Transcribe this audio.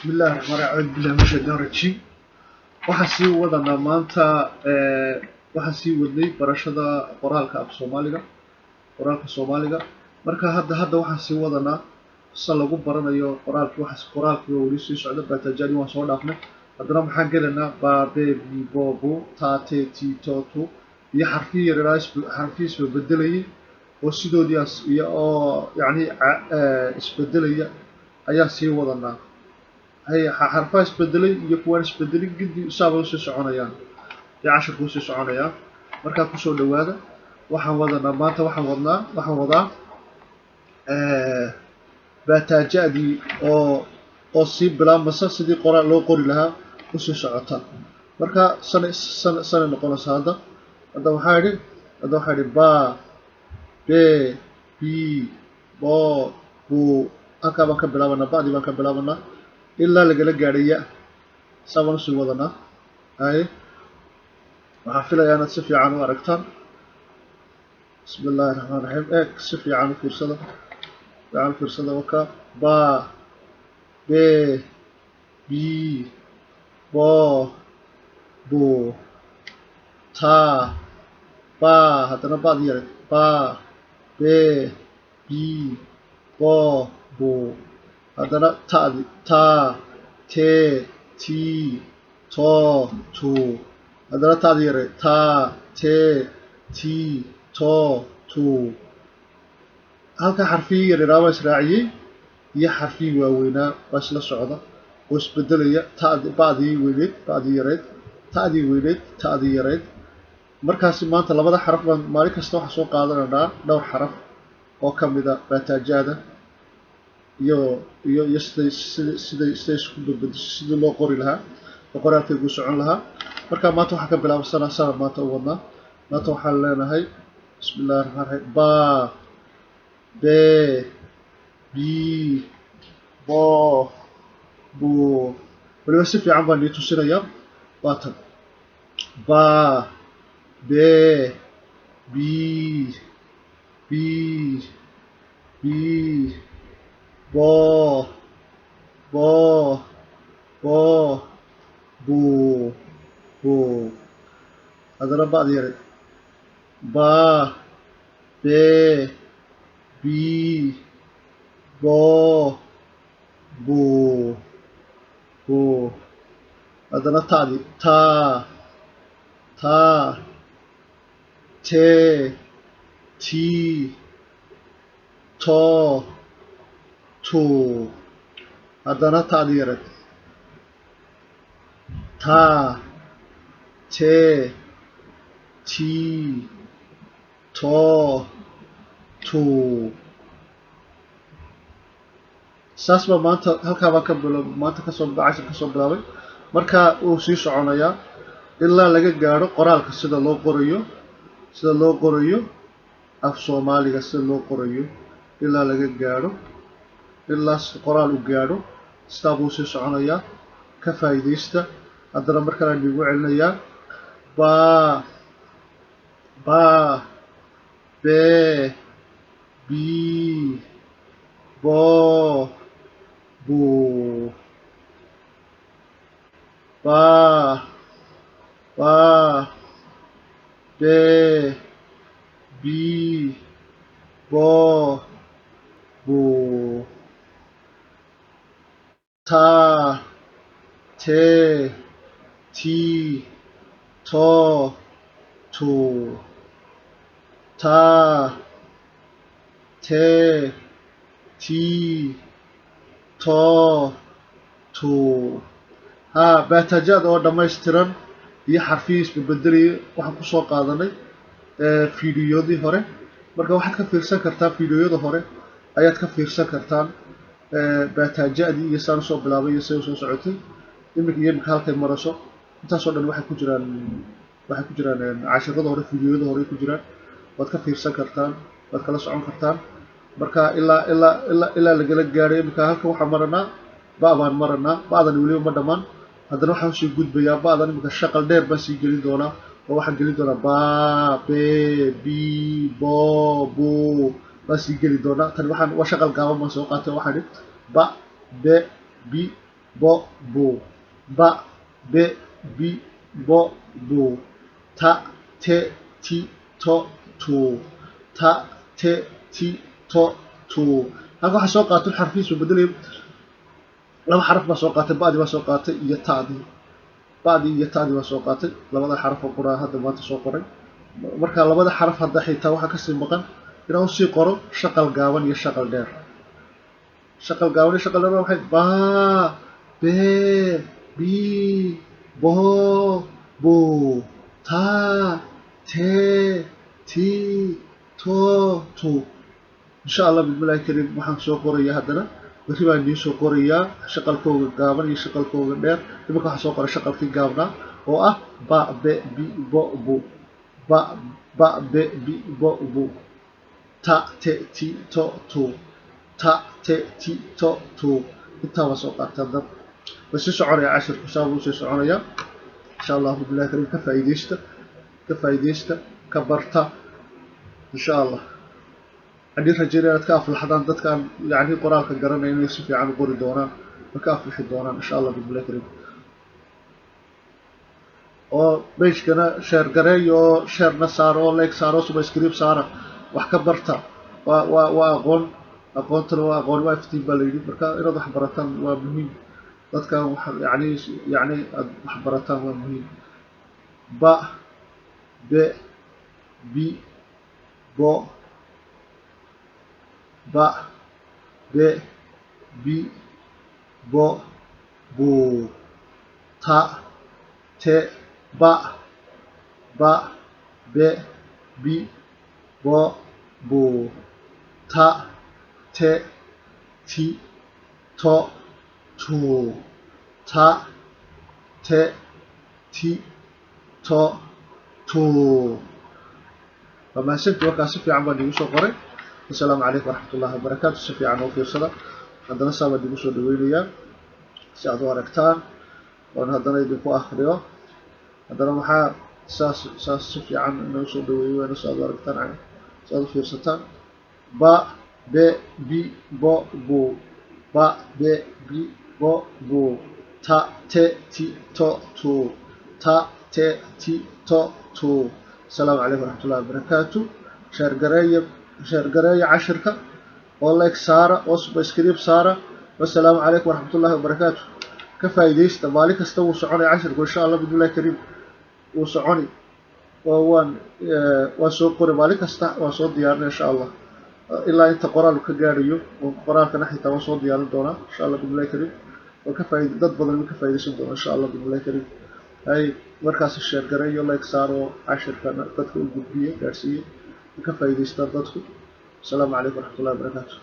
بسم الله الرحمن الرحيم أعوذ بالله من الشيطان الرجيم waxaan sii wadanaa maanta waxaan sii wadnay barashada qoraalka Soomaaliga marka hadda waxaan sii wadanaa sida lagu baranayo qoraalka wali sii socda bataajani waan soo dhaafnay haddana maxaan gelaynaa ba be bi bo bu ta te ti to tu iyo xarfiyo isbedelayay oo sidoodiyaas iyo oo yani isbedelaya ayaa sii wadanaa هي حرفاش بدلي يكونش بدلي قد صابوا سيسعونيان يا 10 كو سيسعونيان marka ku soo dhawaada waxaan wadana maanta waxaan wadaa bataajadi oo si bilaabmasa sidii qoraal loo qori lahaa ku soo socota marka sana noqonaysa hadda waxaa idhi ba be bi bo bu halkaa baan ka bilaabanaa ba'dii baan ka bilaabanaa ilaa lagala gaadhaya sababna sii wadana waxaan filayaa inaad si fiican u aragtaan bismillaahi raxmaani raxiim si fiican u fiirsada waka ba be bi bo bu ta ba haddana baad yare ba be bi bo bu haddana ta te ti to tu haddana taad yare ta te ti to tu halka xarfii yaraa waa israaciyey iyo xarfii waaweynaa waa isla socda oo isbedelaya ba'dii weyneed ta'dii yareed markaasi maanta labada xaraf baan maalin kasta waxaan soo qaadanaynaa dhowr xaraf oo ka mida bataajada iyo siday isku bedbedesho sidii loo qori lahaa oo qoraalkaygu socon lahaa marka maanta waxaan ka bilaabsanaa sanad maanta u wadnaa maanta waxaan leenahay bismillahi raxmaan raxiim ba be bi bo bu waliba si fiican baan ii tusinayaa waa tan ba be bi bo bu haddana ba'd yare ba be bi bo bu haddana ta'di ta te ti to tu haddana ta'di yare ta te ti to tu saas baa maanta halkaa baan maanta kasoo bilaabay marka uu sii soconayaa ilaa laga gaadho qoraalka sida loo qorayo af Soomaaliga sida loo qorayo ilaa laga gaadho ilaa qoraal u gaadho sidaa buu sii soconayaa ka faa'iidaysta haddana markale aan igu celinayaa ba be bi bo bu ba be bi bo bu ta te ti to tu ta te ti to tu bataajada oo dhammaystiran iyo xarfiyo isbedelaya waxaan kusoo qaadanay fiidiyodii hore marka waxaad ka fiirsan kartaa fiidiyada hore ayaad ka fiirsan kartaan bataajadii iyo saan soo bilaabay iyo soo socotay imika halkay marayso intaasoo dhan waxay ku jiraan casharada hore fiidiyada hore ku jiraan waad ka fiirsan kartaan waad kala socon kartaan marka ilaa lagala gaadhay imika halkan waxaan maranaa baan maranaa ba'dan weliba ma dhammaan haddana waxaan usii gudbayaa ba'dan imika shaqal dheer baan sii gelin doonaa oo waxaan gelin doonaa ba be bi bo bu baan sii geli doonaa tan waa shaqal gaaban baan soo qaatay waxaan ba be bi bo bu ba be bi bo bu ta te ti to tu ta te ti to tu halka waxa soo qaatay xarfiis u bedelay laba xaraf ba soo qaatay baadi ba soo qaatay iyo taadi baadi iyo taadi ba soo qaatay labada xaraf oo qura hadda maanta soo qoray marka labada xaraf hadda xitaa waxa ka sii maqan inuu sii qoro shaqal gaaban iyo shaqal dheer shaqal gaaban iyo shaqal dheer waxay ba be bi bo bu ta te ti to tu insha Allah bismillaahi kariim waxaan soo qorayaa haddana wixii baan idin soo qorayaa shaqalkooda gaaban iyo shaqalkooda dheer imika waxaan soo qoray shaqalkii gaabnaa oo ah ba be bi bo bu ba be bi bo bu ta te ti to tu ta te ti to tu intaa waa soo qaatay dad bas soconaya cashirku saabu soo soconaya insha Allah bismillaahi kariim ka faa'iideysta ka barta insha Allah عندي رجال كافل حضان ضد كان يعني قرآن كجرنا يوسف يعني قري دونان وكافل حد دونان إن شاء الله بالله كريم أو بيش كنا شهر قري أو شهر نصار أو ليك صار أو سبسكريب صار وحكبرتها أقول ترى أقول وافتي بالي بركة إرادة حبرتان ومهم ضد كان يعني حبرتان ومهم با ب بي بو ba be bi bo bu ta te ba be bi bo bu ta te ti to tu ta te ti to tu فما شفت وقع سفي عم بدي وشو قري السلام عليكم ورحمة الله وبركاته سفي عن وفي الصلاة عندنا سوا دي وشو دويليا ساعدوا ركتان وأنا هذا يدفع آخره عندنا محا ساس سفي عن إنه وشو دويليا وأنا ساعدوا ركتان عن ساعدوا في الصلاة با ب بي بو بو با ب بي بو بو تا ت تي تو تو تا ت تي تو تو السلام عليكم ورحمة الله وبركاته شهر قراية عشركة والله سارة وسبسكريب سارة والسلام عليكم ورحمة الله وبركاته كفايديش تبالك استوى سعوني عشر وإن شاء الله بإذن الله كريم وسعوني ووان وسوق بالك وصوت ديارنا إن شاء الله إلا أنت قرآن كجاريو وقرآن كنحي توصل ديارنا دونا إن شاء الله بإذن الله كريم وكفايد ضد بدل من كفايديش دونا إن شاء الله بإذن الله كريم هاي مركز الشهر قراية الله يكساروا عشر كان تدخل الجبية كارسية كفايديش تدخل السلام عليكم ورحمة الله وبركاته